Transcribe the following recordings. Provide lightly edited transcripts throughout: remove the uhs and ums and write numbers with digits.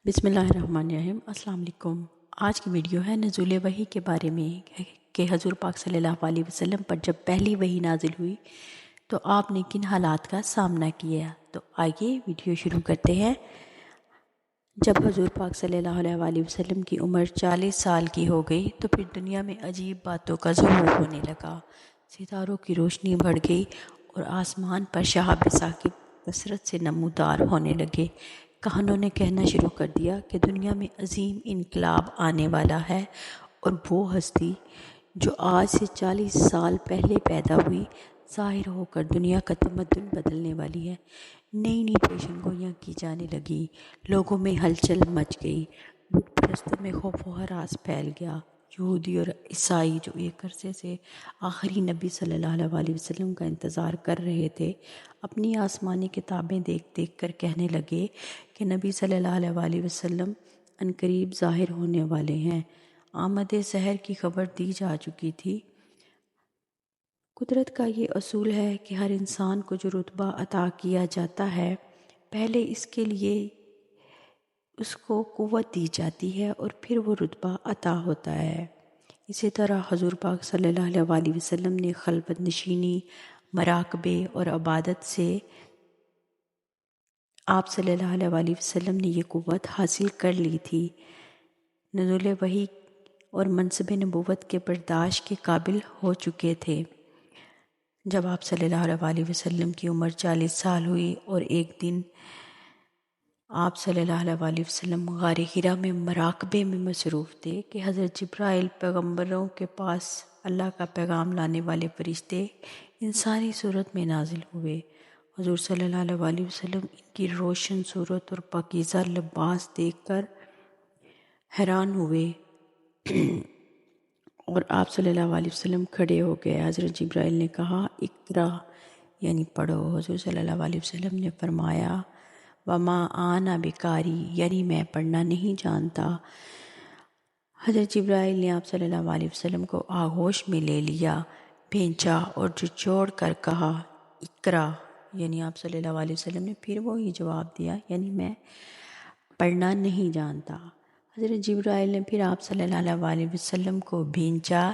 بسم اللہ الرحمن الرحیم۔ السلام علیکم۔ آج کی ویڈیو ہے نزول وحی کے بارے میں کہ حضور پاک صلی اللہ علیہ وسلم پر جب پہلی وحی نازل ہوئی تو آپ نے کن حالات کا سامنا کیا۔ تو آئیے ویڈیو شروع کرتے ہیں۔ جب حضور پاک صلی اللہ علیہ وسلم کی عمر 40 سال کی ہو گئی تو پھر دنیا میں عجیب باتوں کا ظہور ہونے لگا۔ ستاروں کی روشنی بڑھ گئی اور آسمان پر شہاب ثاقب کثرت سے نمودار ہونے لگے۔ کہانوں نے کہنا شروع کر دیا کہ دنیا میں عظیم انقلاب آنے والا ہے اور وہ ہستی جو آج سے 40 سال پہلے پیدا ہوئی ظاہر ہو کر دنیا کا تمدن بدلنے والی ہے۔ نئی نئی پیشن گوئیاں کی جانے لگی، لوگوں میں ہلچل مچ گئی، بت پرستوں میں خوف و ہراس پھیل گیا۔ یہودی اور عیسائی جو ایک عرصے سے آخری نبی صلی اللہ علیہ وسلم کا انتظار کر رہے تھے، اپنی آسمانی کتابیں دیکھ دیکھ کر کہنے لگے کہ نبی صلی اللہ علیہ وسلم عنقریب ظاہر ہونے والے ہیں۔ آمد سحر کی خبر دی جا چکی تھی۔ قدرت کا یہ اصول ہے کہ ہر انسان کو جو رتبہ عطا کیا جاتا ہے، پہلے اس کے لیے اس کو قوت دی جاتی ہے اور پھر وہ رتبہ عطا ہوتا ہے۔ اسی طرح حضور پاک صلی اللہ علیہ وسلم نے خلوت نشینی، مراقبے اور عبادت سے آپ صلی اللہ علیہ وسلم نے یہ قوت حاصل کر لی تھی۔ نزول وحی اور منصب نبوت کے برداشت کے قابل ہو چکے تھے۔ جب آپ صلی اللہ علیہ وسلم کی عمر 40 سال ہوئی اور ایک دن آپ صلی اللہ علیہ وسلم غار حرا میں مراقبے میں مصروف تھے کہ حضرت جبرائیل پیغمبروں کے پاس اللہ کا پیغام لانے والے فرشتے انسانی صورت میں نازل ہوئے۔ حضور صلی اللہ علیہ وسلم ان کی روشن صورت اور پاکیزہ لباس دیکھ کر حیران ہوئے اور آپ صلی اللہ علیہ وسلم کھڑے ہو گئے۔ حضرت جبرائیل نے کہا اقرا یعنی پڑھو۔ حضور صلی اللہ علیہ وسلم نے فرمایا وما آنا بقاری یعنی میں پڑھنا نہیں جانتا۔ حضرت جبرائیل نے آپ صلی اللہ علیہ وسلم کو آغوش میں لے لیا، بھینچا اور جھنجھوڑ کر کہا اقرا یعنی آپ صلی اللہ علیہ وسلم نے پھر وہی جواب دیا یعنی میں پڑھنا نہیں جانتا۔ حضرت جبرائیل نے پھر آپ صلی اللہ علیہ وسلم کو بھینچا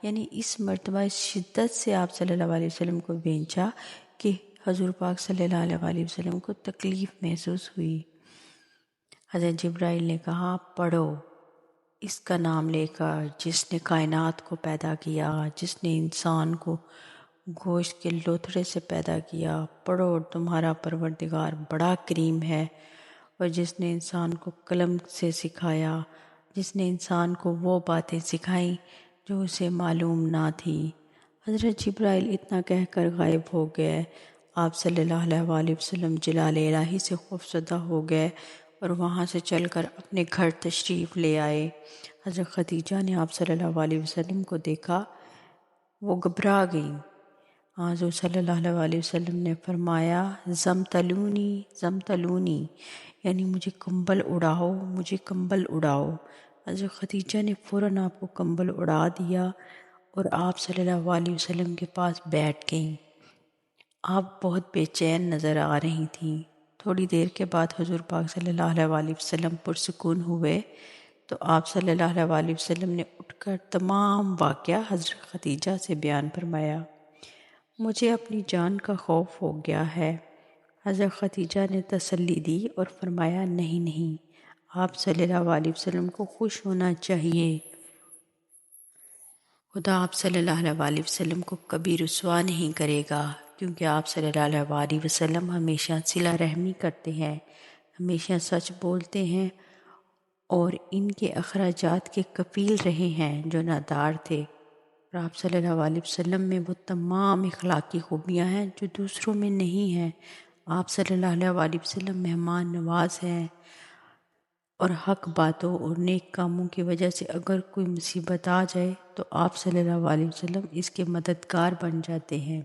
یعنی اس مرتبہ اس شدت سے آپ صلی اللہ علیہ وسلم کو بھینچا کہ حضور پاک صلی اللہ علیہ وسلم کو تکلیف محسوس ہوئی۔ حضرت جبرائیل نے کہا پڑھو اس کا نام لے کر جس نے کائنات کو پیدا کیا، جس نے انسان کو گوشت کے لوتھڑے سے پیدا کیا، پڑھو اور تمہارا پروردگار بڑا کریم ہے اور جس نے انسان کو قلم سے سکھایا، جس نے انسان کو وہ باتیں سکھائیں جو اسے معلوم نہ تھی۔ حضرت جبرائیل اتنا کہہ کر غائب ہو گئے۔ آپ صلی اللہ علیہ وسلم جلال الہی سے خوفزدہ ہو گئے اور وہاں سے چل کر اپنے گھر تشریف لے آئے۔ حضرت خدیجہ نے آپ صلی اللہ علیہ وسلم کو دیکھا، وہ گھبرا گئیں۔ حضور صلی اللہ علیہ وسلم نے فرمایا زمتلونی زمتلونی یعنی مجھے کمبل اڑاؤ، مجھے کمبل اڑاؤ۔ حضرت خدیجہ نے فوراً آپ کو کمبل اڑا دیا اور آپ صلی اللہ علیہ وسلم کے پاس بیٹھ گئیں۔ آپ بہت بے چین نظر آ رہی تھیں۔ تھوڑی دیر کے بعد حضور پاک صلی اللہ علیہ وسلم پرسکون ہوئے تو آپ صلی اللہ علیہ وسلم نے اٹھ کر تمام واقعہ حضرت خدیجہ سے بیان فرمایا۔ مجھے اپنی جان کا خوف ہو گیا ہے۔ حضرت خدیجہ نے تسلی دی اور فرمایا نہیں نہیں، آپ صلی اللہ علیہ وسلم کو خوش ہونا چاہیے۔ خدا آپ صلی اللہ علیہ وسلم کو کبھی رسوا نہیں کرے گا، کیونکہ آپ صلی اللہ علیہ وسلم ہمیشہ صلہ رحمی کرتے ہیں، ہمیشہ سچ بولتے ہیں اور ان کے اخراجات کے کفیل رہے ہیں جو نادار تھے۔ اور آپ صلی اللہ علیہ وسلم میں وہ تمام اخلاقی خوبیاں ہیں جو دوسروں میں نہیں ہیں۔ آپ صلی اللہ علیہ وسلم مہمان نواز ہیں اور حق باتوں اور نیک کاموں کی وجہ سے اگر کوئی مصیبت آ جائے تو آپ صلی اللہ علیہ وسلم اس کے مددگار بن جاتے ہیں۔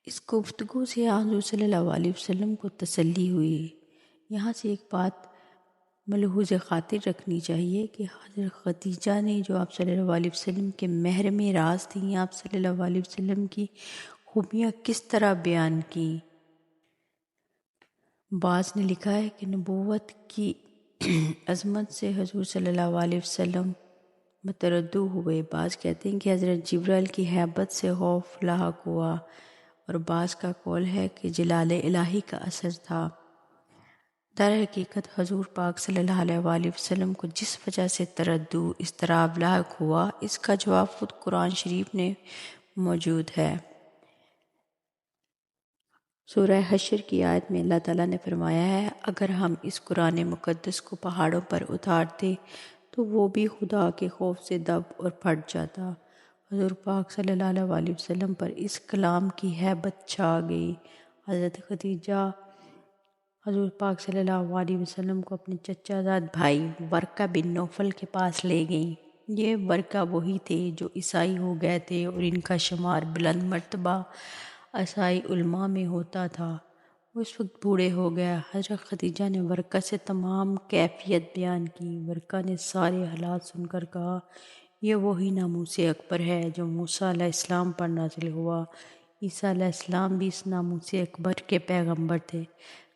اس گفتگو سے حضور صلی اللہ علیہ وسلم کو تسلی ہوئی۔ یہاں سے ایک بات ملحوظ خاطر رکھنی چاہیے کہ حضرت خدیجہ نے جو آپ صلی اللہ علیہ وسلم کے محرم راز تھیں، آپ صلی اللہ علیہ وسلم کی خوبیاں کس طرح بیان کی۔ بعض نے لکھا ہے کہ نبوت کی عظمت سے حضور صلی اللہ علیہ وسلم متردد ہوئے۔ بعض کہتے ہیں کہ حضرت جبرائیل کی ہیبت سے خوف لاحق ہوا، اور بعض کا قول ہے کہ جلال الہی کا اثر تھا۔ در حقیقت حضور پاک صلی اللہ علیہ وآلہ وسلم کو جس وجہ سے تردد، اضطراب لاحق ہوا، اس کا جواب خود قرآن شریف میں موجود ہے۔ سورہ حشر کی آیت میں اللہ تعالیٰ نے فرمایا ہے، اگر ہم اس قرآن مقدس کو پہاڑوں پر اتارتے تو وہ بھی خدا کے خوف سے دب اور پھٹ جاتا۔ حضور پاک صلی اللہ علیہ وآلہ وسلم پر اس کلام کی ہیبت چھا گئی۔ حضرت خدیجہ حضور پاک صلی اللہ علیہ وسلم کو اپنے چچا زاد بھائی ورقہ بن نوفل کے پاس لے گئیں۔ یہ ورقہ وہی تھے جو عیسائی ہو گئے تھے، اور ان کا شمار بلند مرتبہ عیسائی علماء میں ہوتا تھا۔ وہ اس وقت بوڑھے ہو گیا۔ حضرت خدیجہ نے ورقہ سے تمام کیفیت بیان کی۔ ورقہ نے سارے حالات سن کر کہا، یہ وہی ناموس اکبر ہے جو موسیٰ علیہ السلام پر نازل ہوا۔ عیسیٰ علیہ السلام بھی اس ناموس اکبر کے پیغمبر تھے۔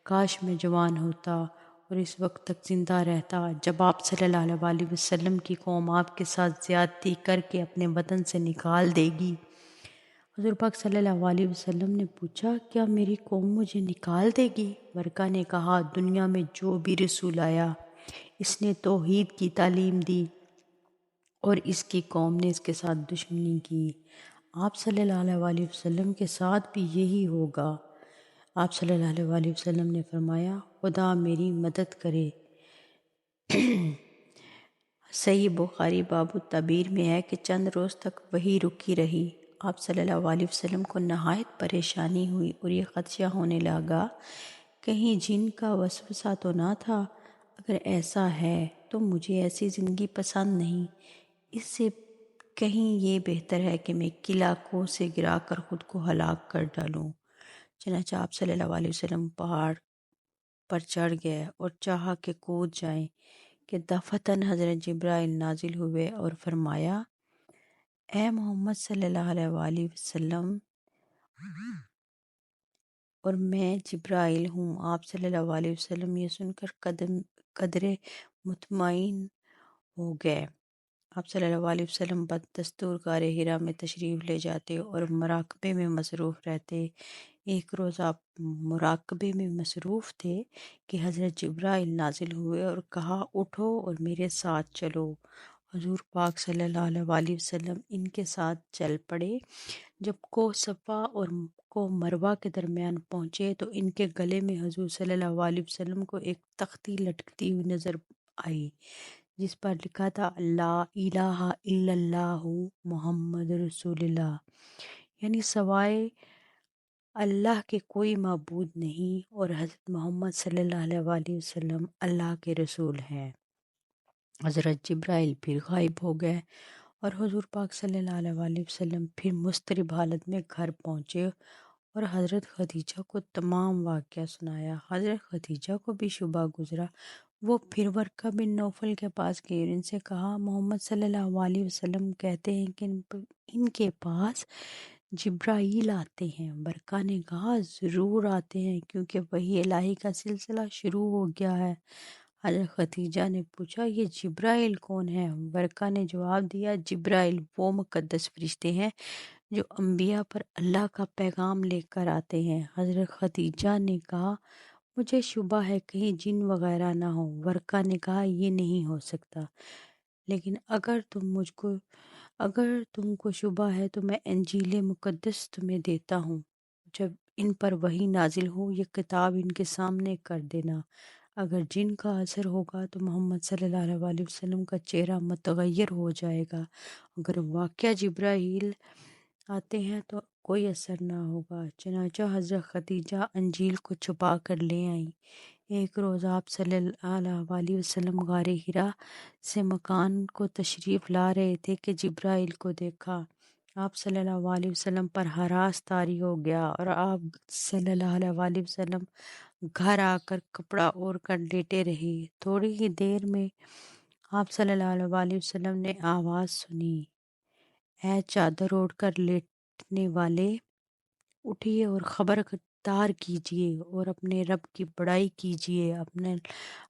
کاش میں جوان ہوتا اور اس وقت تک زندہ رہتا جب آپ صلی اللہ علیہ وآلہ وسلم کی قوم آپ کے ساتھ زیادتی کر کے اپنے وطن سے نکال دے گی۔ حضور پاک صلی اللہ علیہ وسلم نے پوچھا، کیا میری قوم مجھے نکال دے گی؟ ورقہ نے کہا، دنیا میں جو بھی رسول آیا اس نے توحید کی تعلیم دی، اور اس کی قوم نے اس کے ساتھ دشمنی کی۔ آپ صلی اللہ علیہ وآلہ وسلم کے ساتھ بھی یہی ہوگا۔ آپ صلی اللہ علیہ وآلہ وسلم نے فرمایا، خدا میری مدد کرے۔ صحیح بخاری باب التعبیر میں ہے کہ چند روز تک وہی رکی رہی۔ آپ صلی اللہ علیہ وسلم کو نہایت پریشانی ہوئی اور یہ خدشہ ہونے لگا، کہیں جن کا وسوسہ تو نہ تھا؟ اگر ایسا ہے تو مجھے ایسی زندگی پسند نہیں، اس سے کہیں یہ بہتر ہے کہ میں قلعہ کوہ سے گرا کر خود کو ہلاک کر ڈالوں۔ چنانچہ آپ صلی اللہ علیہ وسلم پہاڑ پر چڑھ گئے اور چاہا کہ کود جائیں کہ دفعتاً حضرت جبرائیل نازل ہوئے اور فرمایا، اے محمد صلی اللہ علیہ وآلہ وسلم، اور میں جبرائیل ہوں۔ آپ صلی اللہ علیہ وسلم یہ سن کر قدرے مطمئن ہو گئے۔ آپ صلی اللہ علیہ وسلم بعد دستور غار حرا میں تشریف لے جاتے اور مراقبے میں مصروف رہتے۔ ایک روز آپ مراقبے میں مصروف تھے کہ حضرت جبرائیل نازل ہوئے اور کہا، اٹھو اور میرے ساتھ چلو۔ حضور پاک صلی اللہ علیہ وآلہ وسلم ان کے ساتھ چل پڑے۔ جب کوہ صفا اور کوہ مروہ کے درمیان پہنچے تو ان کے گلے میں حضور صلی اللہ علیہ وسلم کو ایک تختی لٹکتی ہوئی نظر آئی، جس پر لکھا تھا، لا الہ الا اللہ محمد رسول اللہ، یعنی سوائے اللہ کے کوئی معبود نہیں اور حضرت محمد صلی اللہ علیہ وآلہ وسلم اللہ کے رسول ہیں۔ حضرت جبرائیل پھر غائب ہو گئے اور حضور پاک صلی اللہ علیہ وآلہ وسلم پھر مضطرب حالت میں گھر پہنچے اور حضرت خدیجہ کو تمام واقعہ سنایا۔ حضرت خدیجہ کو بھی شبہ گزرا۔ وہ پھر ورقہ بن نوفل کے پاس گئے اور ان سے کہا، محمد صلی اللہ علیہ وسلم کہتے ہیں کہ ان کے پاس جبرائیل آتے ہیں۔ ورقہ نے کہا، ضرور آتے ہیں، کیونکہ وحی الہی کا سلسلہ شروع ہو گیا ہے۔ حضرت خدیجہ نے پوچھا، یہ جبرائیل کون ہے؟ ورقہ نے جواب دیا، جبرائیل وہ مقدس فرشتے ہیں جو انبیاء پر اللہ کا پیغام لے کر آتے ہیں۔ حضرت خدیجہ نے کہا، مجھے شبہ ہے کہیں جن وغیرہ نہ ہو۔ ورقہ نے کہا، یہ نہیں ہو سکتا، لیکن اگر تم کو شبہ ہے تو میں انجیل مقدس تمہیں دیتا ہوں، جب ان پر وحی نازل ہو یہ کتاب ان کے سامنے کر دینا۔ اگر جن کا اثر ہوگا تو محمد صلی اللہ علیہ وآلہ وسلم کا چہرہ متغیر ہو جائے گا، اگر واقعہ جبرائیل آتے ہیں تو کوئی اثر نہ ہوگا۔ چنانچہ حضرت خدیجہ انجیل کو چھپا کر لے آئیں۔ ایک روز آپ صلی اللہ علیہ وسلم غار حرا سے مکان کو تشریف لا رہے تھے کہ جبرائیل کو دیکھا۔ آپ صلی اللہ علیہ وسلم پر ہراس طاری ہو گیا اور آپ صلی اللہ علیہ وسلم گھر آ کر کپڑا اوڑھ کر لیٹے رہے۔ تھوڑی ہی دیر میں آپ صلی اللہ علیہ وسلم نے آواز سنی، اے چادر اوڑھ کر لیٹنے والے، اٹھیے اور خبر افطار کیجئے اور اپنے رب کی بڑائی کیجئے،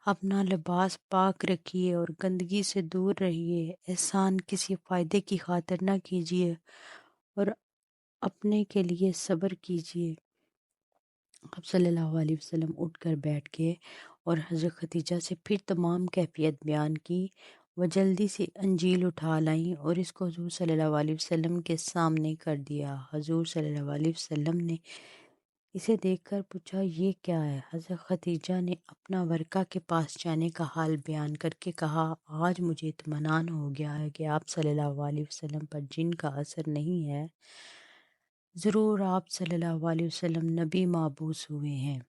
اپنا لباس پاک رکھیے اور گندگی سے دور رہیے، احسان کسی فائدے کی خاطر نہ کیجئے اور اپنے کے لیے صبر کیجئے۔ آپ صلی اللہ علیہ وسلم اٹھ کر بیٹھ گئے اور حضرت خدیجہ سے پھر تمام کیفیت بیان کی۔ وہ جلدی سے انجیل اٹھا لائیں اور اس کو حضور صلی اللہ علیہ وسلم کے سامنے کر دیا۔ حضور صلی اللہ علیہ وسلم نے اسے دیکھ کر پوچھا یہ کیا ہے؟ حضرت خدیجہ نے اپنا ورقہ کے پاس جانے کا حال بیان کر کے کہا آج مجھے اطمینان ہو گیا ہے کہ آپ صلی اللہ علیہ وسلم پر جن کا اثر نہیں ہے، ضرور آپ صلی اللہ علیہ وسلم نبی مابعوث ہوئے ہیں۔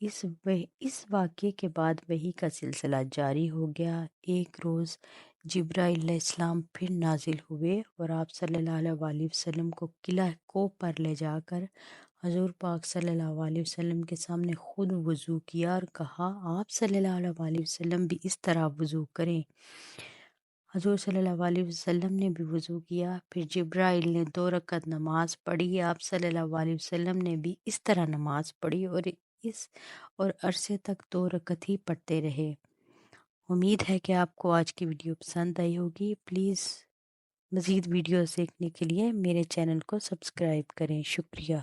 اس واقعے کے بعد وحی کا سلسلہ جاری ہو گیا۔ ایک روز جبرائیل علیہ السلام پھر نازل ہوئے اور آپ صلی اللہ علیہ وسلم کو قلعہ کوہ پر لے جا کر حضور پاک صلی اللہ علیہ وسلم کے سامنے خود وضو کیا اور کہا آپ صلی اللہ علیہ وسلم بھی اس طرح وضو کریں۔ حضور صلی اللہ علیہ وسلم نے بھی وضو کیا، پھر جبرائیل نے 2 رکعت نماز پڑھی، آپ صلی اللہ علیہ وسلم نے بھی اس طرح نماز پڑھی اور عرصے تک 2 رکعت ہی پڑھتے رہے۔ امید ہے کہ آپ کو آج کی ویڈیو پسند آئی ہوگی۔ پلیز مزید ویڈیوز دیکھنے کے لیے میرے چینل کو سبسکرائب کریں۔ شکریہ۔